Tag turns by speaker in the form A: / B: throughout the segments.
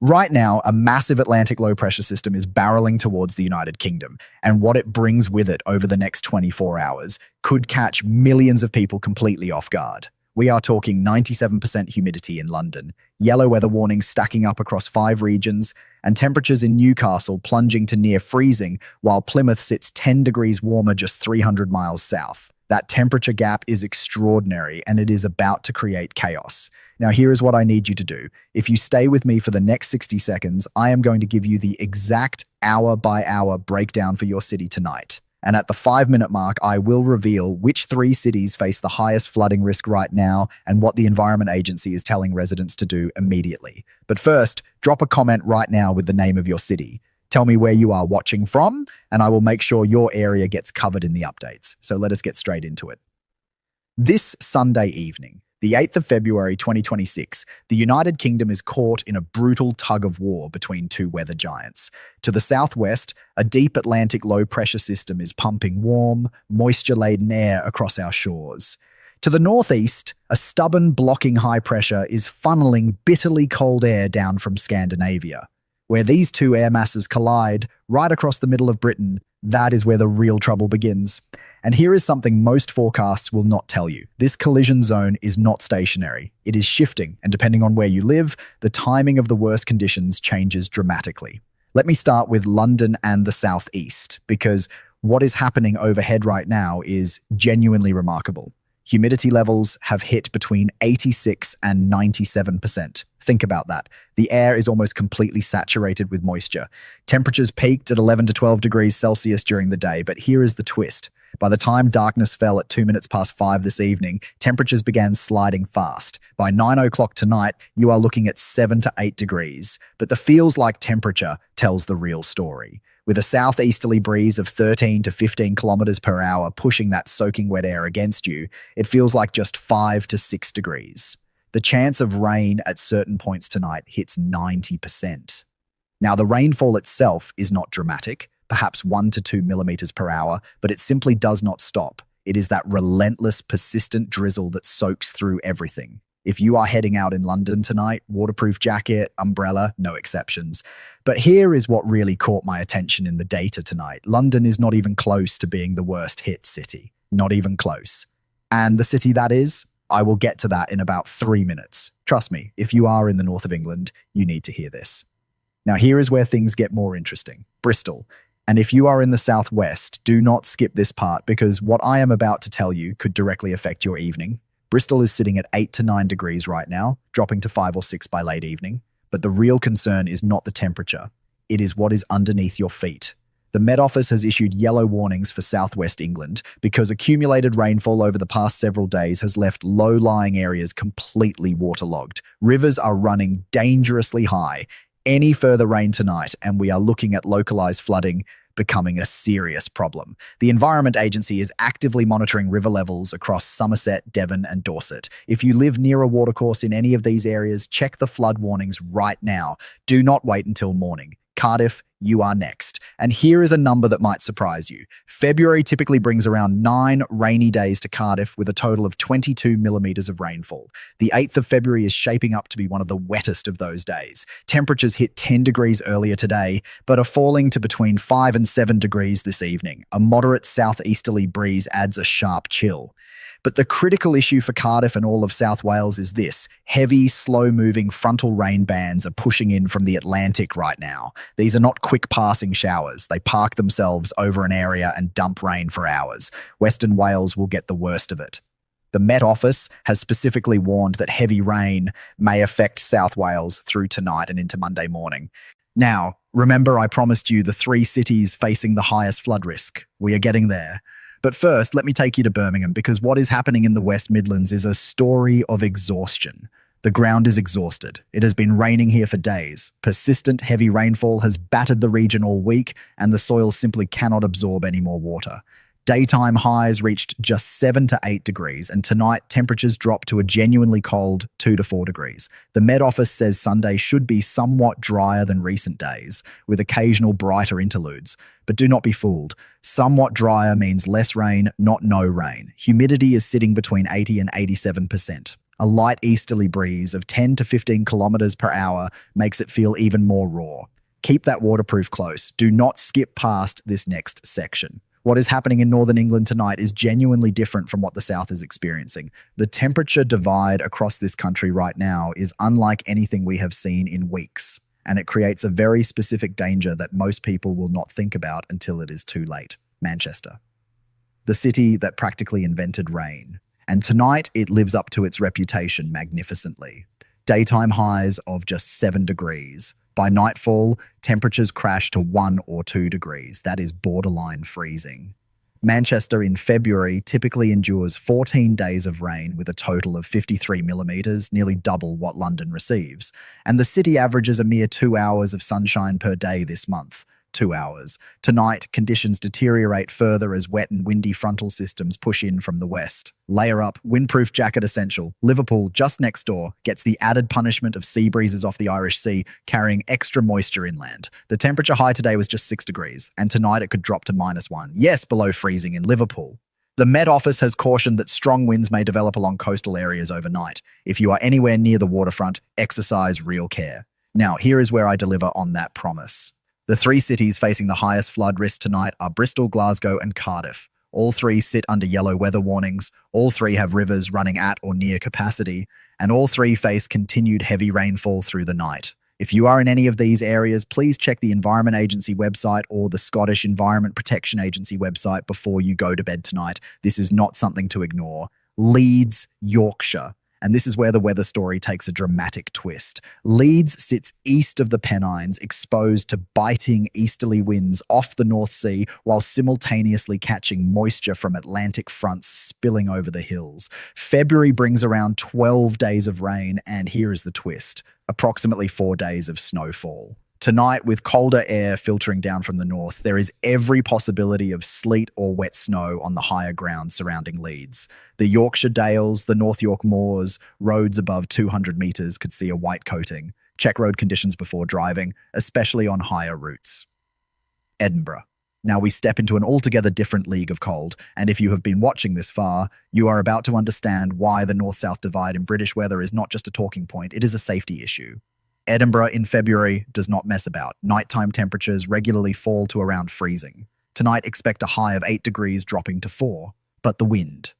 A: Right now, a massive Atlantic low-pressure system is barreling towards the United Kingdom, and what it brings with it over the next 24 hours could catch millions of people completely off guard. We are talking 97% humidity in London, yellow weather warnings stacking up across 5 regions, and temperatures in Newcastle plunging to near freezing, while Plymouth sits 10 degrees warmer just 300 miles south. That temperature gap is extraordinary, and it is about to create chaos. Now, here is what I need you to do. If you stay with me for the next 60 seconds, I am going to give you the exact hour-by-hour breakdown for your city tonight. And at the 5-minute mark, I will reveal which 3 cities face the highest flooding risk right now and what the Environment Agency is telling residents to do immediately. But first, drop a comment right now with the name of your city. Tell me where you are watching from, and I will make sure your area gets covered in the updates. So let us get straight into it. This Sunday evening, the 8th of February 2026, the United Kingdom is caught in a brutal tug-of-war between 2 weather giants. To the southwest, a deep Atlantic low-pressure system is pumping warm, moisture-laden air across our shores. To the northeast, a stubborn blocking high pressure is funneling bitterly cold air down from Scandinavia. Where these 2 air masses collide, right across the middle of Britain, that is where the real trouble begins. And here is something most forecasts will not tell you. This collision zone is not stationary. It is shifting, and depending on where you live, the timing of the worst conditions changes dramatically. Let me start with London and the southeast, because what is happening overhead right now is genuinely remarkable. Humidity levels have hit between 86 and 97%. Think about that. The air is almost completely saturated with moisture. Temperatures peaked at 11 to 12 degrees Celsius during the day, but here is the twist. By the time darkness fell at 2 minutes past 5 this evening, temperatures began sliding fast. By 9 o'clock tonight, you are looking at 7 to 8 degrees. But the feels-like temperature tells the real story. With a southeasterly breeze of 13 to 15 kilometers per hour pushing that soaking wet air against you, it feels like just 5 to 6 degrees. The chance of rain at certain points tonight hits 90%. Now, the rainfall itself is not dramatic, perhaps 1 to 2 millimeters per hour, but it simply does not stop. It is that relentless, persistent drizzle that soaks through everything. If you are heading out in London tonight, waterproof jacket, umbrella, no exceptions. But here is what really caught my attention in the data tonight. London is not even close to being the worst hit city. Not even close. And the city that is? I will get to that in about 3 minutes. Trust me, if you are in the north of England, you need to hear this. Now, here is where things get more interesting. Bristol. And if you are in the southwest, do not skip this part because what I am about to tell you could directly affect your evening. Bristol is sitting at 8 to 9 degrees right now, dropping to 5 or 6 by late evening. But the real concern is not the temperature. It is what is underneath your feet. The Met Office has issued yellow warnings for southwest England because accumulated rainfall over the past several days has left low-lying areas completely waterlogged. Rivers are running dangerously high. Any further rain tonight, and we are looking at localized flooding becoming a serious problem. The Environment Agency is actively monitoring river levels across Somerset, Devon, and Dorset. If you live near a watercourse in any of these areas, check the flood warnings right now. Do not wait until morning. Cardiff, you are next. And here is a number that might surprise you. February typically brings around 9 rainy days to Cardiff with a total of 22 millimeters of rainfall. The 8th of February is shaping up to be one of the wettest of those days. Temperatures hit 10 degrees earlier today, but are falling to between 5 and 7 degrees this evening. A moderate southeasterly breeze adds a sharp chill. But the critical issue for Cardiff and all of South Wales is this. Heavy, slow-moving frontal rain bands are pushing in from the Atlantic right now. These are not quick passing showers. They park themselves over an area and dump rain for hours. Western Wales will get the worst of it. The Met Office has specifically warned that heavy rain may affect South Wales through tonight and into Monday morning. Now, remember I promised you the 3 cities facing the highest flood risk. We are getting there. But first, let me take you to Birmingham because what is happening in the West Midlands is a story of exhaustion. The ground is exhausted. It has been raining here for days. Persistent heavy rainfall has battered the region all week, and the soil simply cannot absorb any more water. Daytime highs reached just 7 to 8 degrees, and tonight temperatures dropped to a genuinely cold 2 to 4 degrees. The Met Office says Sunday should be somewhat drier than recent days, with occasional brighter interludes. But do not be fooled. Somewhat drier means less rain, not no rain. Humidity is sitting between 80 and 87%. A light easterly breeze of 10 to 15 kilometers per hour makes it feel even more raw. Keep that waterproof close. Do not skip past this next section. What is happening in northern England tonight is genuinely different from what the south is experiencing. The temperature divide across this country right now is unlike anything we have seen in weeks, and it creates a very specific danger that most people will not think about until it is too late. Manchester, the city that practically invented rain. And tonight, it lives up to its reputation magnificently. Daytime highs of just 7 degrees. By nightfall, temperatures crash to 1 or 2 degrees. That is borderline freezing. Manchester in February typically endures 14 days of rain with a total of 53 millimeters, nearly double what London receives. And the city averages a mere 2 hours of sunshine per day this month. 2 hours. Tonight, conditions deteriorate further as wet and windy frontal systems push in from the west. Layer up, windproof jacket essential. Liverpool, just next door, gets the added punishment of sea breezes off the Irish Sea, carrying extra moisture inland. The temperature high today was just 6 degrees, and tonight it could drop to -1. Yes, below freezing in Liverpool. The Met Office has cautioned that strong winds may develop along coastal areas overnight. If you are anywhere near the waterfront, exercise real care. Now, here is where I deliver on that promise. The 3 cities facing the highest flood risk tonight are Bristol, Glasgow, and Cardiff. All 3 sit under yellow weather warnings, all 3 have rivers running at or near capacity, and all 3 face continued heavy rainfall through the night. If you are in any of these areas, please check the Environment Agency website or the Scottish Environment Protection Agency website before you go to bed tonight. This is not something to ignore. Leeds, Yorkshire. And this is where the weather story takes a dramatic twist. Leeds sits east of the Pennines, exposed to biting easterly winds off the North Sea, while simultaneously catching moisture from Atlantic fronts spilling over the hills. February brings around 12 days of rain, and here is the twist: approximately 4 days of snowfall. Tonight, with colder air filtering down from the north, there is every possibility of sleet or wet snow on the higher ground surrounding Leeds. The Yorkshire Dales, the North York Moors, roads above 200 metres could see a white coating. Check road conditions before driving, especially on higher routes. Edinburgh. Now we step into an altogether different league of cold, and if you have been watching this far, you are about to understand why the north-south divide in British weather is not just a talking point, it is a safety issue. Edinburgh in February does not mess about. Nighttime temperatures regularly fall to around freezing. Tonight, expect a high of 8 degrees dropping to 4. But the wind.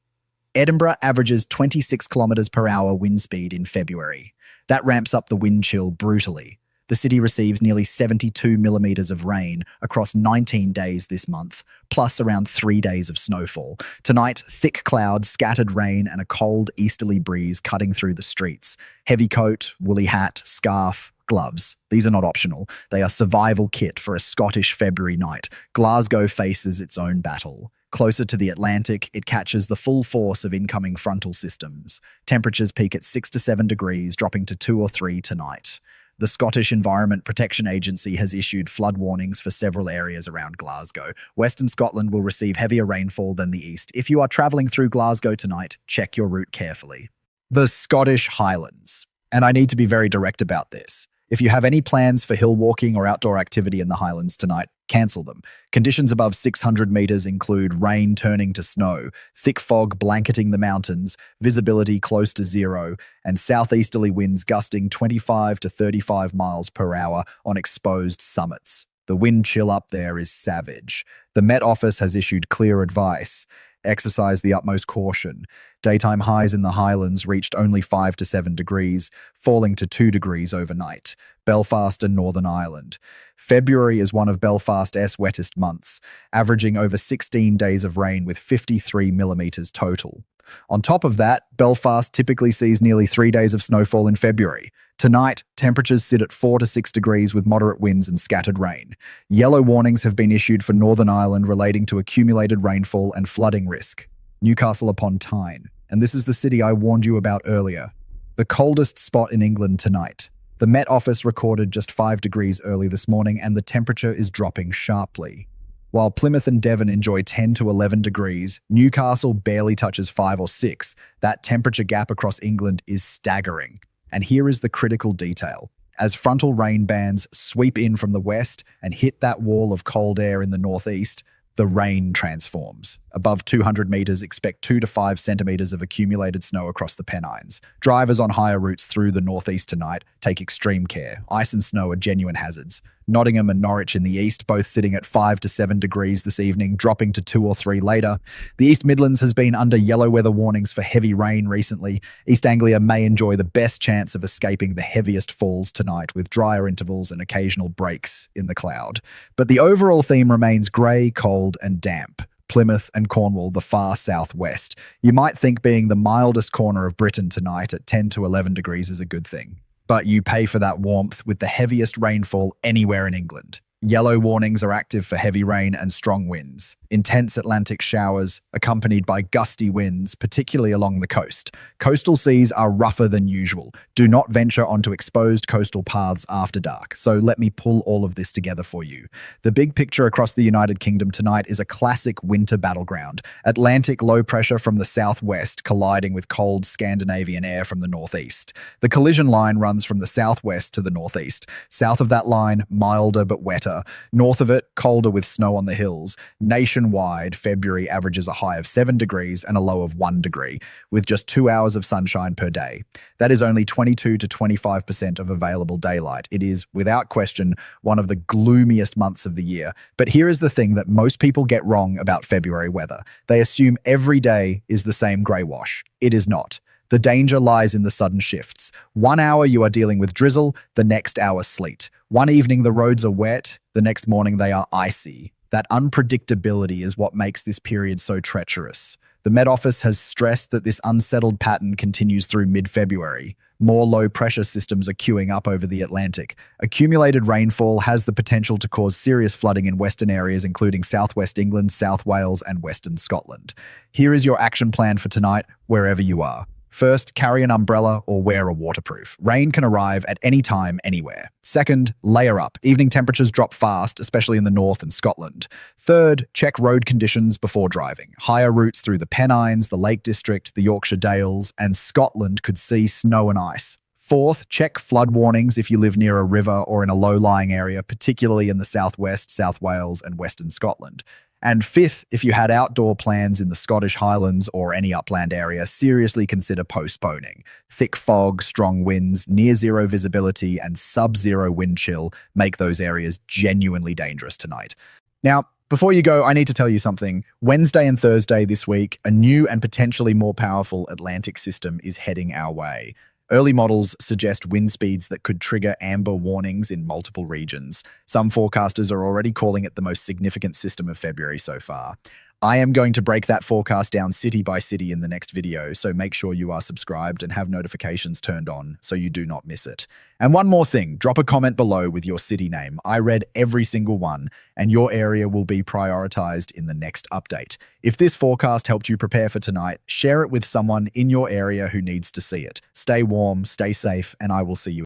A: Edinburgh averages 26 kilometers per hour wind speed in February. That ramps up the wind chill brutally. The city receives nearly 72 millimeters of rain across 19 days this month, plus around 3 days of snowfall. Tonight, thick clouds, scattered rain, and a cold easterly breeze cutting through the streets. Heavy coat, woolly hat, scarf, gloves. These are not optional. They are survival kit for a Scottish February night. Glasgow faces its own battle. Closer to the Atlantic, it catches the full force of incoming frontal systems. Temperatures peak at 6 to 7 degrees, dropping to 2 or 3 tonight. The Scottish Environment Protection Agency has issued flood warnings for several areas around Glasgow. Western Scotland will receive heavier rainfall than the east. If you are travelling through Glasgow tonight, check your route carefully. The Scottish Highlands. And I need to be very direct about this. If you have any plans for hill walking or outdoor activity in the Highlands tonight, cancel them. Conditions above 600 metres include rain turning to snow, thick fog blanketing the mountains, visibility close to zero, and southeasterly winds gusting 25 to 35 miles per hour on exposed summits. The wind chill up there is savage. The Met Office has issued clear advice. Exercise the utmost caution. Daytime highs in the Highlands reached only 5 to 7 degrees, falling to 2 degrees overnight. Belfast and Northern Ireland. February is one of Belfast's wettest months, averaging over 16 days of rain with 53 millimetres total. On top of that, Belfast typically sees nearly 3 days of snowfall in February. Tonight, temperatures sit at 4 to 6 degrees with moderate winds and scattered rain. Yellow warnings have been issued for Northern Ireland relating to accumulated rainfall and flooding risk. Newcastle upon Tyne. And this is the city I warned you about earlier. The coldest spot in England tonight. The Met Office recorded just 5 degrees early this morning, and the temperature is dropping sharply. While Plymouth and Devon enjoy 10 to 11 degrees, Newcastle barely touches 5 or 6. That temperature gap across England is staggering. And here is the critical detail. As frontal rain bands sweep in from the west and hit that wall of cold air in the northeast, the rain transforms. Above 200 meters, expect 2 to 5 centimeters of accumulated snow across the Pennines. Drivers on higher routes through the northeast tonight take extreme care. Ice and snow are genuine hazards. Nottingham and Norwich in the east, both sitting at 5 to 7 degrees this evening, dropping to 2 or 3 later. The East Midlands has been under yellow weather warnings for heavy rain recently. East Anglia may enjoy the best chance of escaping the heaviest falls tonight, with drier intervals and occasional breaks in the cloud. But the overall theme remains grey, cold and damp. Plymouth and Cornwall, the far southwest. You might think being the mildest corner of Britain tonight at 10 to 11 degrees is a good thing. But you pay for that warmth with the heaviest rainfall anywhere in England. Yellow warnings are active for heavy rain and strong winds. Intense Atlantic showers, accompanied by gusty winds, particularly along the coast. Coastal seas are rougher than usual. Do not venture onto exposed coastal paths after dark. So let me pull all of this together for you. The big picture across the United Kingdom tonight is a classic winter battleground. Atlantic low pressure from the southwest colliding with cold Scandinavian air from the northeast. The collision line runs from the southwest to the northeast. South of that line, milder but wetter. North of it, colder with snow on the hills. Nationwide, February averages a high of 7 degrees and a low of 1 degree, with just 2 hours of sunshine per day. That is only 22 to 25% of available daylight. It is, without question, one of the gloomiest months of the year. But here is the thing that most people get wrong about February weather. They assume every day is the same grey wash. It is not. The danger lies in the sudden shifts. 1 hour you are dealing with drizzle, the next hour sleet. One evening the roads are wet, the next morning they are icy. That unpredictability is what makes this period so treacherous. The Met Office has stressed that this unsettled pattern continues through mid-February. More low-pressure systems are queuing up over the Atlantic. Accumulated rainfall has the potential to cause serious flooding in western areas, including southwest England, South Wales, and western Scotland. Here is your action plan for tonight, wherever you are. First, carry an umbrella or wear a waterproof. Rain can arrive at any time, anywhere. Second, layer up. Evening temperatures drop fast, especially in the north and Scotland. Third, check road conditions before driving. Higher routes through the Pennines, the Lake District, the Yorkshire Dales, and Scotland could see snow and ice. Fourth, check flood warnings if you live near a river or in a low-lying area, particularly in the southwest, South Wales, and western Scotland. And fifth, if you had outdoor plans in the Scottish Highlands or any upland area, seriously consider postponing. Thick fog, strong winds, near-zero visibility, and sub-zero wind chill make those areas genuinely dangerous tonight. Now, before you go, I need to tell you something. Wednesday and Thursday this week, a new and potentially more powerful Atlantic system is heading our way. Early models suggest wind speeds that could trigger amber warnings in multiple regions. Some forecasters are already calling it the most significant system of February so far. I am going to break that forecast down city by city in the next video, so make sure you are subscribed and have notifications turned on so you do not miss it. And one more thing, drop a comment below with your city name. I read every single one, and your area will be prioritized in the next update. If this forecast helped you prepare for tonight, share it with someone in your area who needs to see it. Stay warm, stay safe, and I will see you